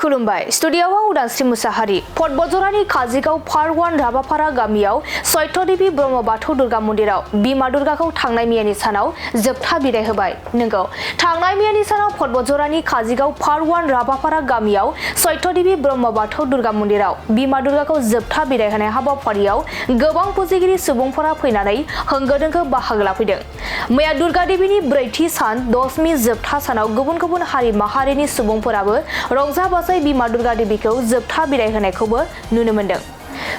खुलुमबाय स्टुडियोआव उदांस्रि मुसाहारि बतझरनि काजिगाव पार्ट 1 राबापारा गामियाव सत्यदेवी ब्रह्म बाथौ दुर्गा मन्दिराव बिमा दुर्गाखौ थांनाय मैयानि सानाव जोबथा बिदाय होबाय। नंगौ, थांनाय मैयानि सानाव बतझरनि काजिगाव पार्ट 1 राबापारा गामियाव सत्यदेवी ब्रह्म बाथौ दुर्गा मन्दिराव बिमा दुर्गाखौ जोबथा बिदाय होनाय हाबाफारियाव गोबां फुजिगिरि सुबुंफोरा फैनानै होंगो दोंगो बाहागो लाफैदों। मैया दुर्गा देवीनि ब्रैथि सान दशमी जोबथा सानाव गुबुन गुबुन हारि माहारिनि सुबुंफोराबो रंजा बाजायै बिमा दुर्गा देवीखौ जोबथा बिदाय होनायखौबो नुनो मोन्दों।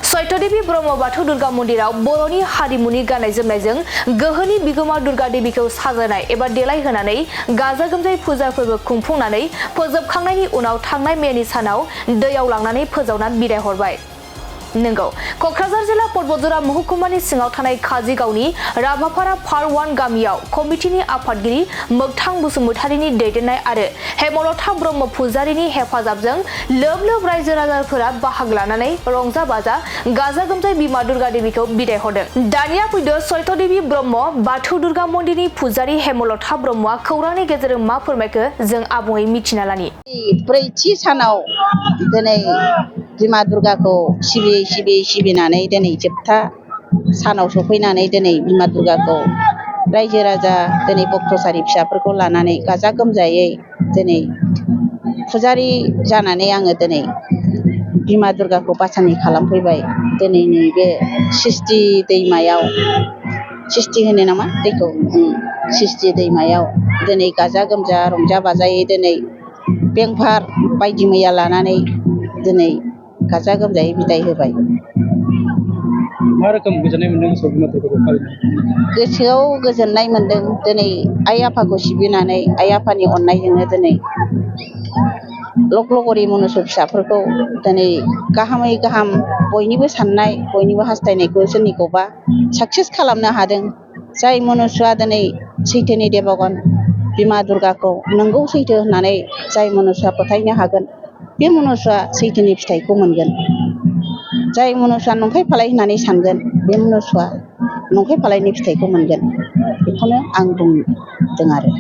सत्यदेवी ब्रह्म बाथौ दुर्गा मन्दिराव बर'नि हारिमुनि गाननाय जोमनायजों गोहोनि बिगोमा दुर्गा देवीखौ साजायनाय एबा देलायहोनानै गाजा गोमजायै फुजा फोरबो खुंफुंनानै फोजोबखांनायनि उनाव थांनाय मेनि सानाव दैयाव लांनानै फोजावना बिदाय हरबाय। नंगौ, क'क्राझार जिल्ला बतझर महकुमानि सिङाव थानाय काजिगावनि राबापारा पार्ट 1 गामियाव कमिटिनि आफादगिरि मोगथां बसुमतारिनि दैदेननाय आरो हेमलता ब्रह्म फुजारिनि हेफाजाबजों लोब लोब रायजो राजाफोरा बाहागो लानानै रंजा बाजा गाजा गोमजायै बिमा दुर्गा देवीखौ बिदाय हरदों। दानिया फैदो सत्यदेवी ब्रह्म बाथौ दुर्गा मन्दिरनि फुजारि हेमलता ब्रह्मआ खौरांनि गेजेरजों मा फोरमायखो जों आबुङै मिथिना लानि। ब्रैथि सानाव दिनै बिमा दुर्गाखौ सिबिनानै दिनै जोबथा सानाव सफैनानै दिनै बिमा दुर्गाखौ रायजो राजा दिनै भक्तसारि फिसाफोरखौ लानानै गाजा गोमजायै दिनै फुजारि जानानै आङो दिनै बिमा दुर्गाखौ बासानि खालामफैबाय। दिनै नैबे सिस्टि दैमायाव सिस्टि होनो नामा दैखौ सिस्टि दैमायाव दिनै गाजा गोमजा रंजा बाजायै दिनै बेंफार बायदि मैया लानानै दिनै गाजा गोमजायै बिदाय होबाय। मा रोखोम गोजोननाय मोन्दों गोसोआव गोजोननाय मोन्दों। दिनै आइ आफाखौ सिबिनानै आइ आफानि अननायजोंनो दिनै लक लगरि मनुस फिसाफोरखौ दिनै गाहामै गाहाम बयनिबो साननाय बयनिबो हास्थायनायखौ सोरनिखौबा साक्सेस खालामनो हादों। जाय मनुष्यआ दिनै सैथोनि देबगन बिमा दुर्गाखौ नंगौ सैथो होननानै जाय मनुष्यआ फोथायनो हागोन बे मनुष्यआ सैथोनि फिथाइखौ मोनगोन। जाय मनुष्यआ नंखाय फालाय होननानै सानगोन बे मनुष्यआ नंखाय फालायनि फिथाइखौ मोनगोन। बेखौनो आं बुंदों आरो।